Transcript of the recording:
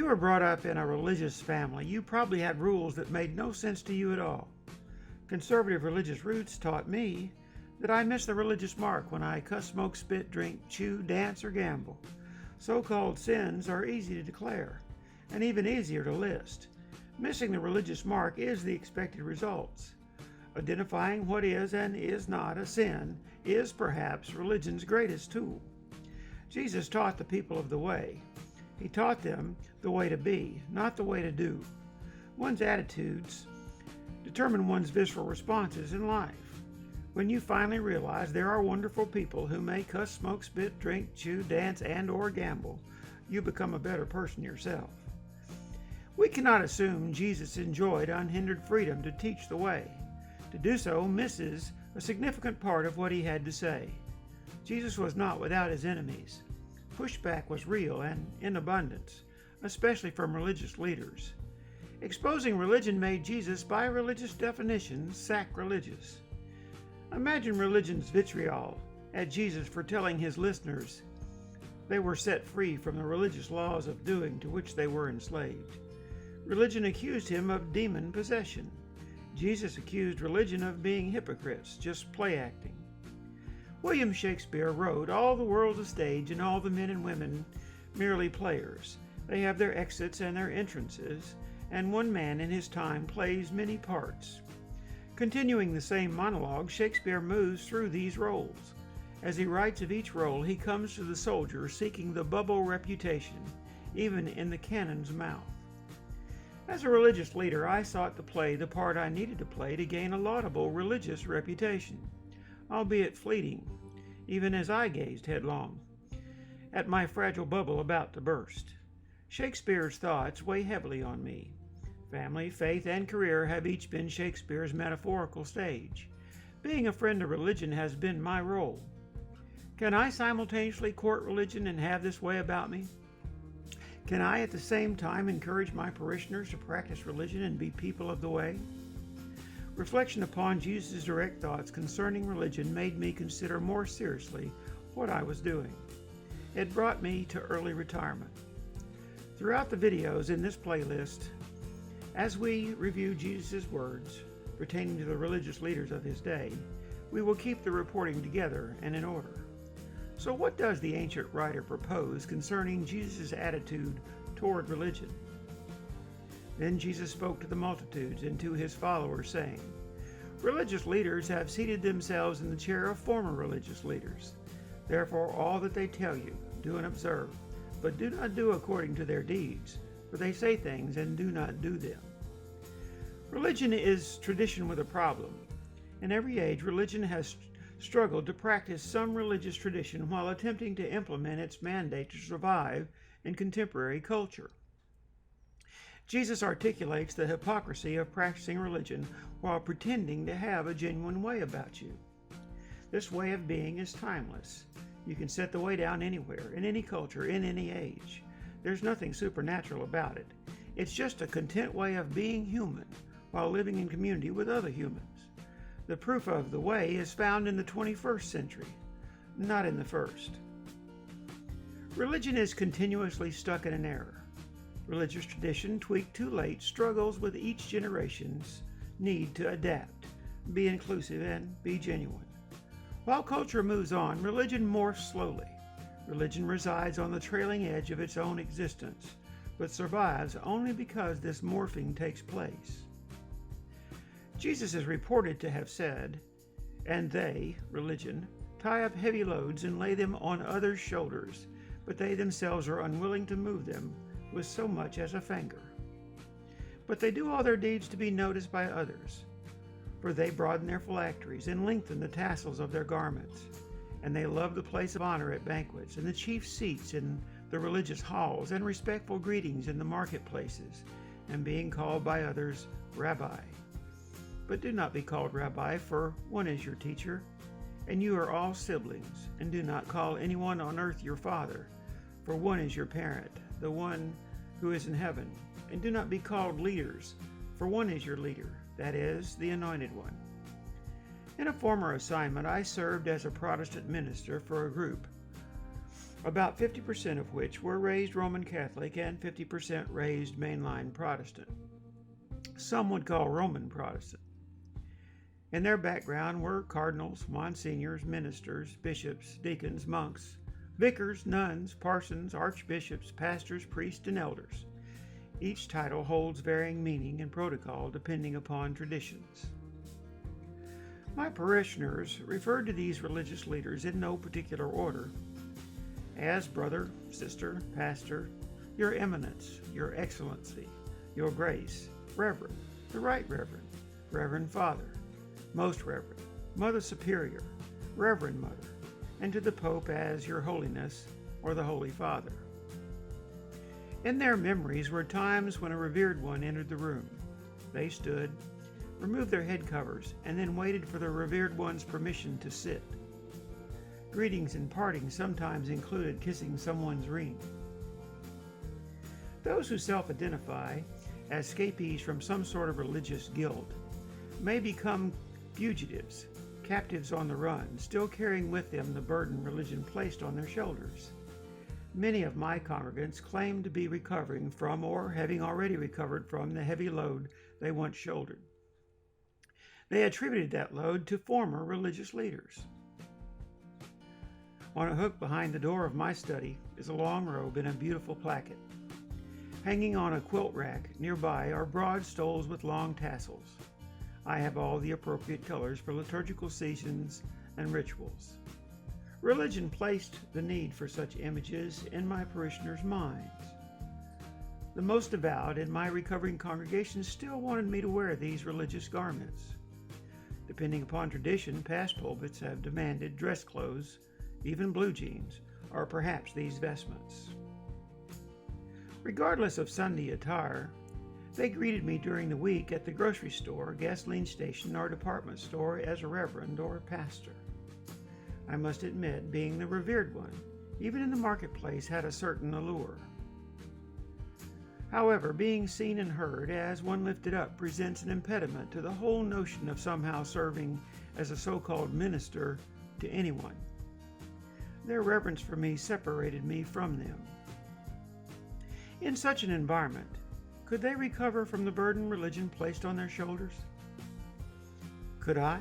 you were brought up in a religious family, you probably had rules that made no sense to you at all. Conservative religious roots taught me that I missed the religious mark when I cuss, smoke, spit, drink, chew, dance, or gamble. So-called sins are easy to declare, and even easier to list. Missing the religious mark is the expected results. Identifying what is and is not a sin is perhaps religion's greatest tool. Jesus taught the people of the way. He taught them the way to be, not the way to do. One's attitudes determine one's visceral responses in life. When you finally realize there are wonderful people who may cuss, smoke, spit, drink, chew, dance, and/or gamble, you become a better person yourself. We cannot assume Jesus enjoyed unhindered freedom to teach the way. To do so misses a significant part of what he had to say. Jesus was not without his enemies. Pushback was real and in abundance, especially from religious leaders. Exposing religion made Jesus, by religious definitions, sacrilegious. Imagine religion's vitriol at Jesus for telling his listeners they were set free from the religious laws of doing to which they were enslaved. Religion accused him of demon possession. Jesus accused religion of being hypocrites, just play acting. William Shakespeare wrote, "All the world's a stage, and all the men and women merely players. They have their exits and their entrances, and one man in his time plays many parts." Continuing the same monologue, Shakespeare moves through these roles. As he writes of each role, he comes to the soldier seeking the bubble reputation, even in the cannon's mouth. As a religious leader, I sought to play the part I needed to play to gain a laudable religious reputation, albeit fleeting, even as I gazed headlong at my fragile bubble about to burst. Shakespeare's thoughts weigh heavily on me. Family, faith, and career have each been Shakespeare's metaphorical stage. Being a friend of religion has been my role. Can I simultaneously court religion and have this way about me? Can I at the same time encourage my parishioners to practice religion and be people of the way? Reflection upon Jesus' direct thoughts concerning religion made me consider more seriously what I was doing. It brought me to early retirement. Throughout the videos in this playlist, as we review Jesus' words pertaining to the religious leaders of his day, we will keep the reporting together and in order. So what does the ancient writer propose concerning Jesus' attitude toward religion? Then Jesus spoke to the multitudes and to his followers, saying, "Religious leaders have seated themselves in the chair of former religious leaders. Therefore all that they tell you, do and observe, but do not do according to their deeds, for they say things and do not do them." Religion is tradition with a problem. In every age, religion has struggled to practice some religious tradition while attempting to implement its mandate to survive in contemporary culture. Jesus articulates the hypocrisy of practicing religion while pretending to have a genuine way about you. This way of being is timeless. You can set the way down anywhere, in any culture, in any age. There's nothing supernatural about it. It's just a content way of being human while living in community with other humans. The proof of the way is found in the 21st century, not in the first. Religion is continuously stuck in an error. Religious tradition, tweaked too late, struggles with each generation's need to adapt, be inclusive, and be genuine. While culture moves on, religion morphs slowly. Religion resides on the trailing edge of its own existence, but survives only because this morphing takes place. Jesus is reported to have said, "And they," religion, "tie up heavy loads and lay them on others' shoulders, but they themselves are unwilling to move them with so much as a finger. But they do all their deeds to be noticed by others, for they broaden their phylacteries and lengthen the tassels of their garments, and they love the place of honor at banquets, and the chief seats in the religious halls, and respectful greetings in the marketplaces, and being called by others, Rabbi. But do not be called Rabbi, for one is your teacher, and you are all siblings, and do not call anyone on earth your father, for one is your parent, the one who is in heaven. And do not be called leaders, for one is your leader, that is, the Anointed One." In a former assignment, I served as a Protestant minister for a group about 50% of which were raised Roman Catholic and 50% raised mainline Protestant. Some would call Roman Protestant. In their background were cardinals, monsignors, ministers, bishops, deacons, monks, vicars, nuns, parsons, archbishops, pastors, priests, and elders. Each title holds varying meaning and protocol depending upon traditions. My parishioners referred to these religious leaders in no particular order as brother, sister, pastor, your eminence, your excellency, your grace, reverend, the right reverend, reverend father, most reverend, mother superior, reverend mother, and to the Pope as your holiness or the Holy Father. In their memories were times when a revered one entered the room. They stood, removed their head covers, and then waited for the revered one's permission to sit. Greetings and partings sometimes included kissing someone's ring. Those who self-identify as escapees from some sort of religious guild may become fugitives, captives on the run, still carrying with them the burden religion placed on their shoulders. Many of my congregants claim to be recovering from or having already recovered from the heavy load they once shouldered. They attributed that load to former religious leaders. On a hook behind the door of my study is a long robe and a beautiful placket. Hanging on a quilt rack nearby are broad stoles with long tassels. I have all the appropriate colors for liturgical seasons and rituals. Religion placed the need for such images in my parishioners' minds. The most devout in my recovering congregation still wanted me to wear these religious garments. Depending upon tradition, past pulpits have demanded dress clothes, even blue jeans, or perhaps these vestments. Regardless of Sunday attire, they greeted me during the week at the grocery store, gasoline station, or department store as a reverend or a pastor. I must admit, being the revered one, even in the marketplace, had a certain allure. However, being seen and heard as one lifted up presents an impediment to the whole notion of somehow serving as a so-called minister to anyone. Their reverence for me separated me from them. In such an environment, could they recover from the burden religion placed on their shoulders? Could I?